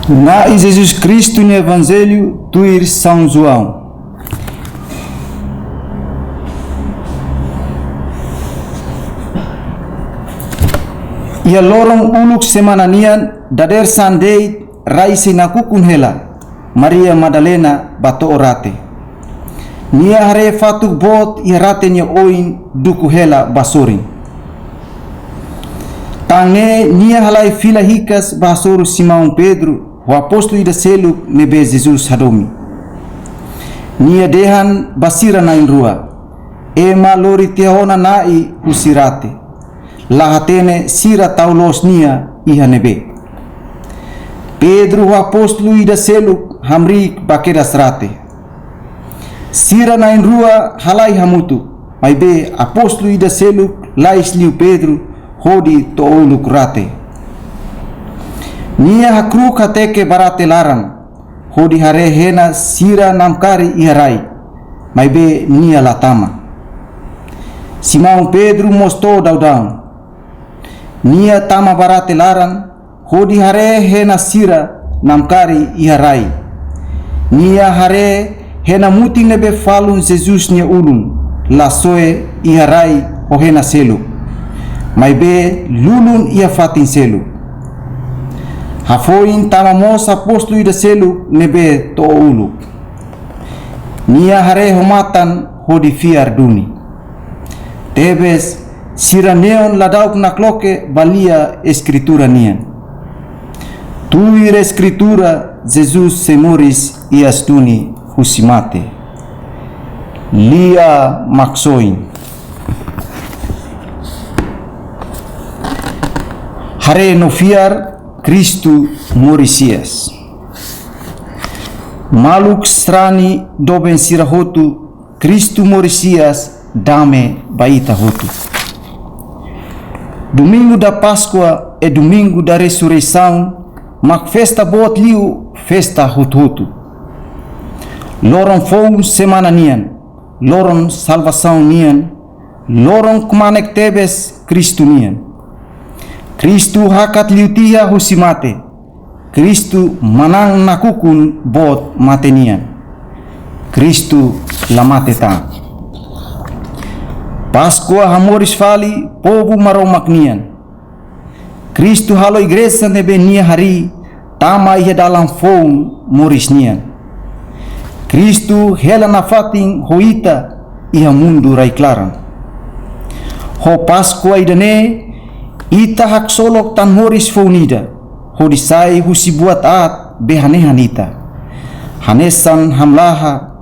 Na Jesus Cristo no Evangelho tuir São João. Ia lorong uluk semananian dader sandei raisi nakukun hela Maria Madalena bato orate. Nia hare fatuk bot ia rate nia oin duku hela basorin. Tange nia halai fila hikas basoru Simão Pedro o apóstolo ida seluk nebe Jesus hadomi. Nia dehan basira na inrua. Ema lori teona nai usirate. Lahatene sira taulos nia iha nebe. Pedro o apóstolo ida seluk hamrik bakedas rate. Sira na inrua halai hamutu. Maibe apóstolo ida seluk lais liu Pedro hodi to uluk rate. Nia hakruk hateke barate larang. Hodi hare hena sira namkari iharai. Maibe nia latama. Simão Pedro mosto daudang. Nia tama barate larang. Hodi hare hena sira namkari iharai. Nia hare hena muting nebe falun Jesus nia ulun. Lasoe iharai o hena selu. Maibe lulun ia fatin selu. Hafoin tama mos apóstolo ida selu nebe to ulu. Nia hare homatan hodi fiar duni. Tebes sira neon ladauk nakloke balia escritura nian. Tuir escritura Jesus se moris ias duni husimate. Lia maksoin. Hare no fiar Cristo morisias. Maluk strani doben sirahotu Cristo morisias dame baita hotu. Domingo da Páscoa e domingo da ressurreição, mak festa bot liu festa hutu. Loron fou semana nian, loron salvação nian, loron kumanek tebes Cristo nian. Cristo hakat liutia husimate. Cristo manang nakukun bot matenian. Cristo lamate ta. Páscoa hamoris fali povo maromaknian. Cristo halo igreja nebenia hari tama ia dalam foun morisnian. Cristo hela na fatin hoita ia mundu rai klaran. Ho Páscoa idane ita hak solok tan moris founida. Ho disai husi buat at behanehan ita. Hanesan hamlaha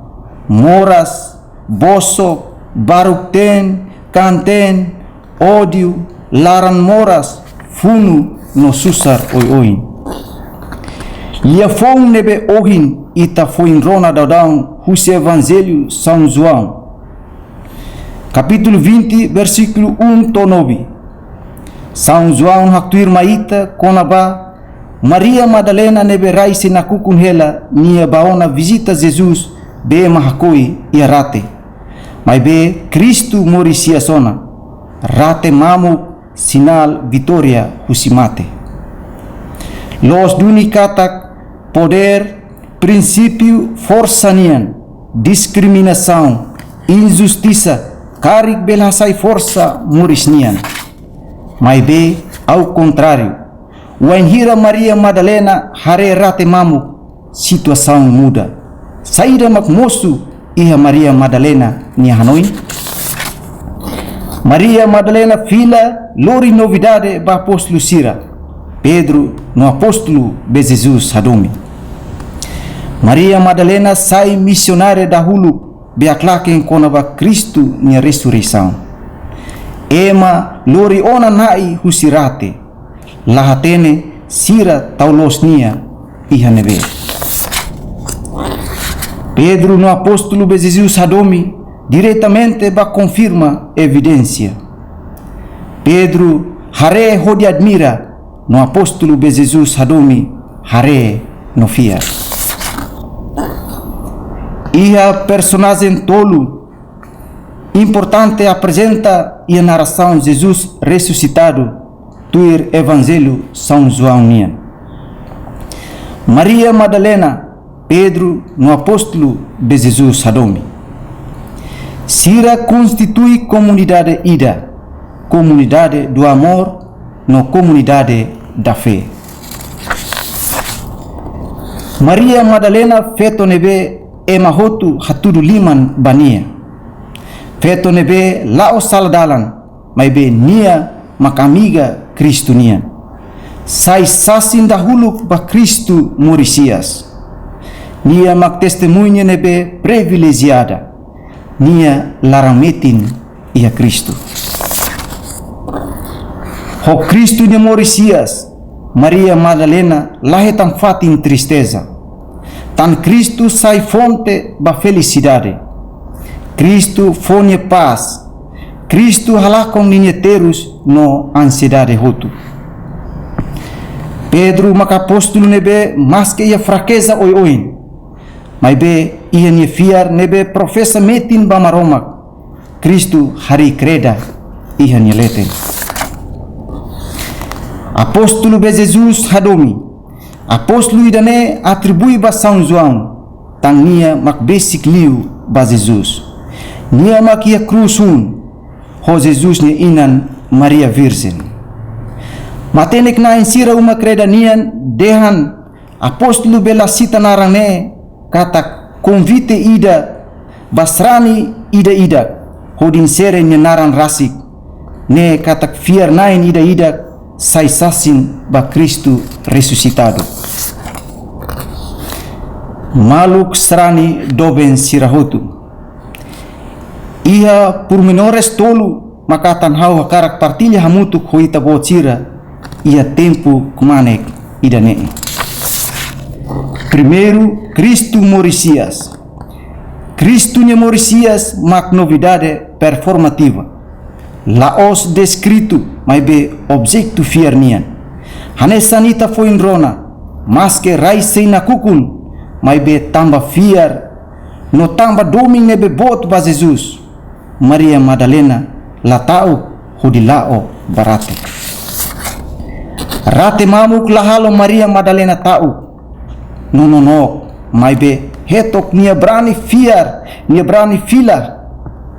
moras bosok baruk ten kanten ódio laran moras funu no susar oi. Ia foun nebe ohin ita foin rona daudang husi evangelho São João. Capítulo 20 versículo 1 to 9. São João haktuir maita konaba Maria Madalena nebe raise na kukun hela nia baona visita Jesus be mahakoi ia rate. Mai be Cristo morisia sona rate mamu sinal Vitória husimate. Los duni katak poder, princípio, força nian, discriminação, injustiça, karik belhasai força moris nian. Mai be ao contrário, o enhira Maria Madalena hare rate mamu situação muda. Saída mak moço iha Maria Madalena ni hanoi. Maria Madalena fila lori novidade ba apóstolo sira. Pedro no apóstolo be Jesus hadomi. Maria Madalena sai missionária da hulu be aklaken konaba Cristo ni ressurreição. Ema lori ona nai husirate. Lahatene sira taulos nia iha nebe. Pedro no apóstolo be Jesus hadomi diretamente ba confirma evidência. Pedro hare hodi admira no apóstolo be Jesus hadomi hare no fiar. Iha personagem tolo importante apresenta e a narração Jesus ressuscitado tuir evangelho São João nian. Maria Madalena, Pedro no apóstolo de Jesus Hadomi. Sira constitui comunidade ida, comunidade do amor, no comunidade da fé. Maria Madalena feto nebe emahotu hatudu liman bania. Feto nebe lao saladalan, mai be nia makamiga Kristu nia. Sai sasin dahulu ba Kristu Morisias. Nia mak testemunha nebe privilegiada. Nia larametin ia Kristu. Ho Kristu nia Morisias, Maria Madalena lahetan fatin tristeza. Tan Kristu sai fonte ba felicidade. Kristu fonye paz. Kristu halakon ninheterus no ansiedade hotu. Pedro maka apóstolo nebe mas que ia fraqueza oi-oin. Mas be ia nie fiar nebe professa metin ba maromak. Kristu hari kreda ia nie leten. Apóstolo be Jesus Hadomi. Apóstolo idane atribui ba São João. Tang nia mak basic liu ba Jesus. Nia mak ia krusun. Ho Jesus nia inan Maria Virgin. Matenek na insira uma kreda nian dehan apóstolo bela sita narane kata convite ida basrani ida hodin sere nia naran rasik ne kata fiar nain ida sai sasin ba Kristu resuscitado. Maluk serani doben sirahotu. Ia pormenores tolu makatan hau karak partilha hamutuk hoita bocira. Ia tempo kumanek idane. Primeiro, Cristo Morisias. Cristo nia Morisias mak novidade performativa. Laos descrito, mas be objecto fiarnian. Hanesanita foi em Rona, mas que raisei na kukun, mas be tamba fiar, no tamba doming nebe bot ba Jesus. Maria Madalena latau hodilao barate. Rate mamuk lahalo Maria Madalena tau. No, mai be hetok nia brani fiar, nia brani fila.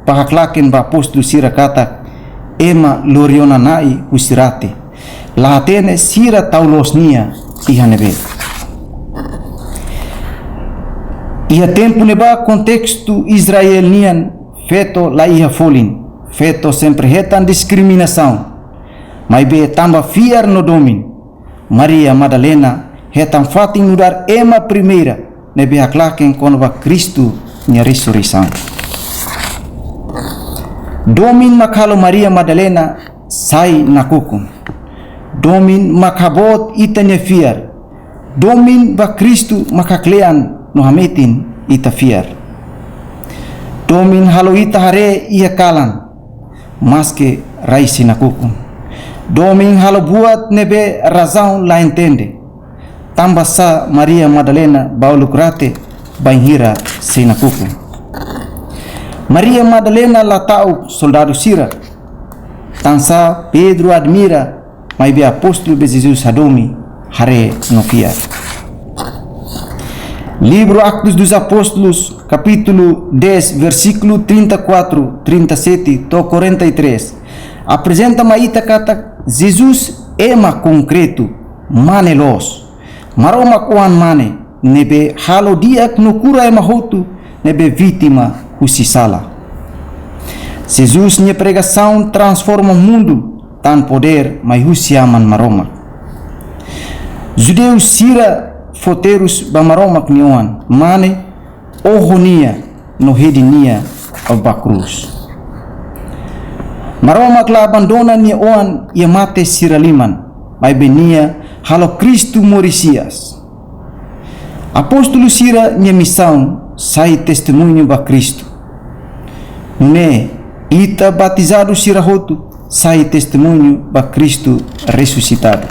Pahaklaken ba apóstolo sira kata ema loriona nai usirate. Lahatene sira taulos nia ihanebe. Ia tempo neba contexto Israel nian feto la iha folin. Feto sempre hetan discriminação. Mas be tamba fiar no domin. Maria Madalena hetan fatin nudar ema primeira nebe haklaken kono ba Kristu nia ressurreição. Domin makalo Maria Madalena sai na kukun. Domin makabot ita nia fiar. Domin ba Kristu makaklean no hametin ita fiar. Domin halo ita hare ia kalan. Maske raisi na kukun. Domin halo buat nebe razão la entende. Tamba sa Maria Madalena baulukrate banhira sina kuku. Maria Madalena la tau soldado sira. Tansa Pedro admira, mas be apóstolo de Jesus Hadomi hare no fiar. Livro Atos dos Apóstolos, capítulo 10, versículo 34, 37 to 43. Apresenta maita kata Jesus ema concreto manelos. Maroma kuan mane nebe halo diak no cura ema hotu nebe vítima husisala. Jesus nia pregação transforma o mundo tan poder mai husiaman maroma. Judeus sira foteros ba maroma knioan mane ohonia no hedinia ba cruz. Maroma kla abandona nia oan ia mate siraliman, mai benia halo Kristu Morisias. Apóstolo sira nia missão sai testemunho ba Kristu. Ne ita batizado sirahotu sai testemunho ba Kristu ressuscitado.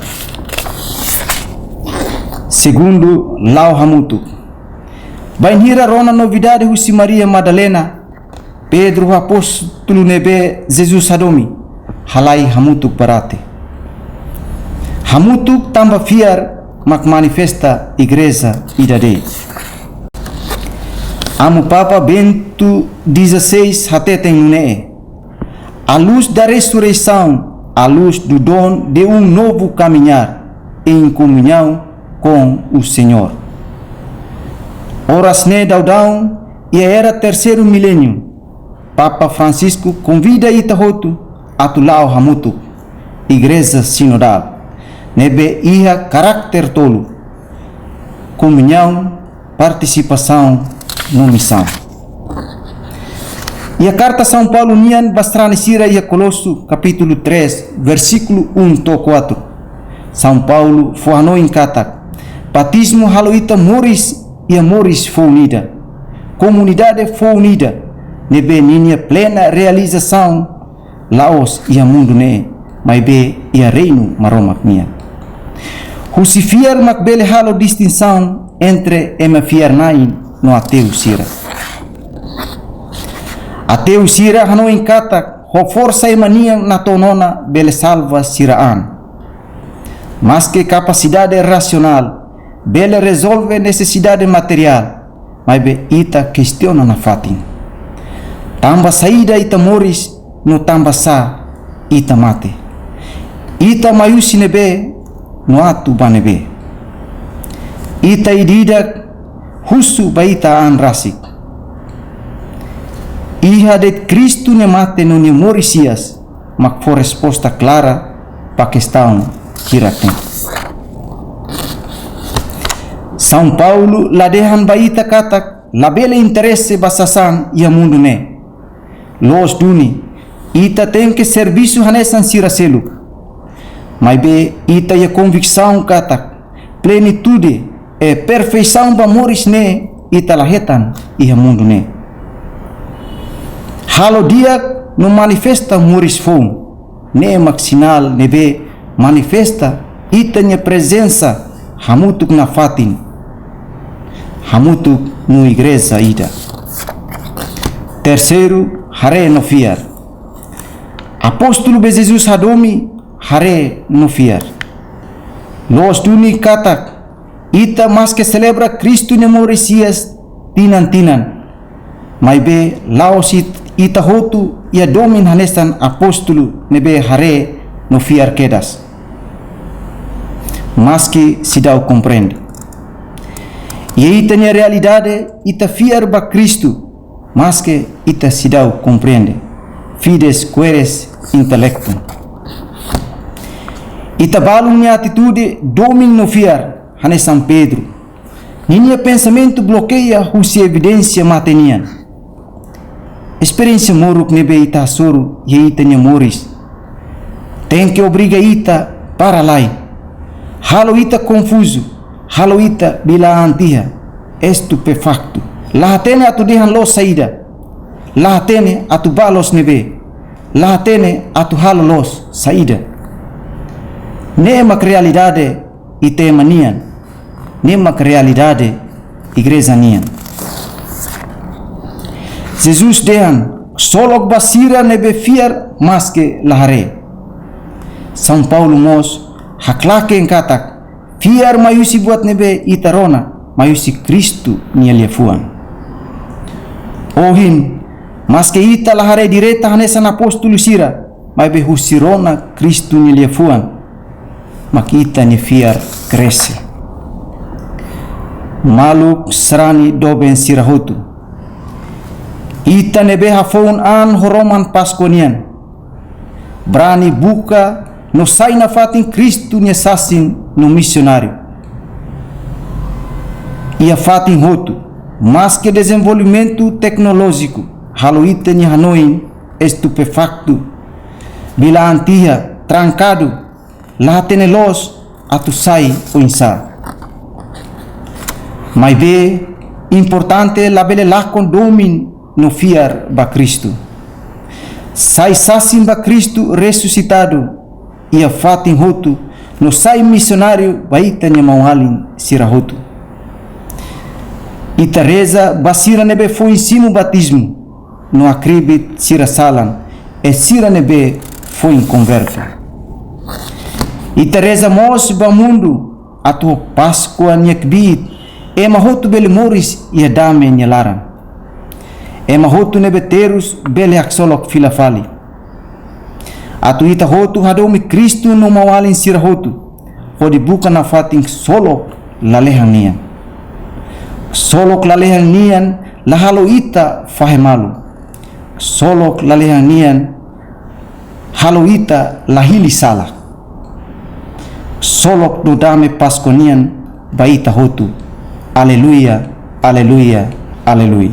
Segundo lau hamutu. Bainhira rona novidade husi Maria Madalena. Pedro apóstolo nebe Jesus Hadomi halai hamutuk barate. Hamutuk tamba fiar mak manifesta igreja idade. Amo Papa Bento XVI até tem né. A luz da ressurreição, a luz do dom de um novo caminhar em comunhão com o Senhor. Horas ne daudão e era terceiro milênio. Papa Francisco convida Itahotu a tulau hamutu, igreja sinodal. Nebe ia caráter tolo, comunhão, participação no missão. E a carta São Paulo nian bastrane sira ia Colosso capítulo 3 versículo 1 to 4. São Paulo fuano em katak. Batismo haloita moris e moris foi unida. Comunidade foi unida. Nebe ninia plena realização laos e a mundo ne, mas be e a reino maromak nia. Husifiar makbele halo distinção entre emafiar nain no ateu sira. Ateu sira hano em kata ho força e mania na tonona bele salva siraan. Mas que capacidade racional bele resolve necessidade material, mas be ita questiona na fatin. Tamba saída ita moris no tamba sa ita mate. Ita mayusi nebe no atu banebe. Ita idida husu baita an rasik. Iha de Cristo ne mate no ne morisias, mak for resposta clara pa questão kiraken. São Paulo la dehan baita katak la bele interesse basasan ia mundo ne. Los duni ita tem que serviço hanesan siraselu. Mas be ita ia convicção katak plenitude e perfeição ba moris ne ita lahetan ia mundo ne. Halo dia no manifesta moris fom ne mak sinal nebe manifesta ita nya presença hamutuk na fatin hamutuk no igreja ida. Terceiro, hare no fiar. Apóstolo be Jesus hadomi hare no fiar. Los duni katak ita mas que celebra Cristo ne morisias tinan. Mas be laos ita hotu ia domin hanestan apóstolo nebe hare no fiar quedas. Mas que se dá o compreende. E ita nia realidade ita fiar ba Cristo, mas que ita se dá o compreende. Fides queres intelectum. Ita balu nia atitude domin no fiar hane São Pedro. Ninia pensamento bloqueia husi evidência matenian. Experiência moruk nebe ita soro e ita nia moris. Tem que obriga ita para lá. Halo ita confuso, halo ita bila antiha, estupefacto. Lahatene atu dehan los saída, lahatene atu balos nebe, lahatene atu halo los saída. Nemak realidade ite manian, nemak realidade igreja nian. Jesus dehan solok basira nebe fiar mas que lahare. São Paulo mos haklake yang katak fiar mayusi buat nebe itarona mayusi Kristu nialiafuan. Ohin mas que ita lahare direta hanesan apostolo sira may be husirona Kristu nialiafuan makita ni fiar cresce. Maluk serani doben sirahotu. Ita nebe hafon an horoman paskonian. Brani buka no sai na fatin Cristo nia sasin no missionário. E a fatin roto, mas que desenvolvimento tecnológico, haloita nia hanoin estupefacto, bila antia trancado, lá tenelos atu sai o insa. Mas be importante la bele lá com domin no fiar ba Cristo. Sai sasin ba Cristo ressuscitado. E a fatin roto no sai missionário baita nia mauhalin sirahotu. E Teresa basira nebe foi ensino batismo no acribit sira salan e sira nebe foi em converta. E Teresa mos ba mundo atu Paskua nyak bit mahotu bele moris ia dame nyelaran mahotu nebe terus bele aksolok filafali atu ita hotu hadomi Kristu no mawalin sirahotu kodi bukan na fating solok lalehang nian solok lalehang nian lahalo ita fahemalu solok lalehang nian halo ita lahili salah solok do dame paskonian baita hotu. Aleluya, aleluya, aleluya.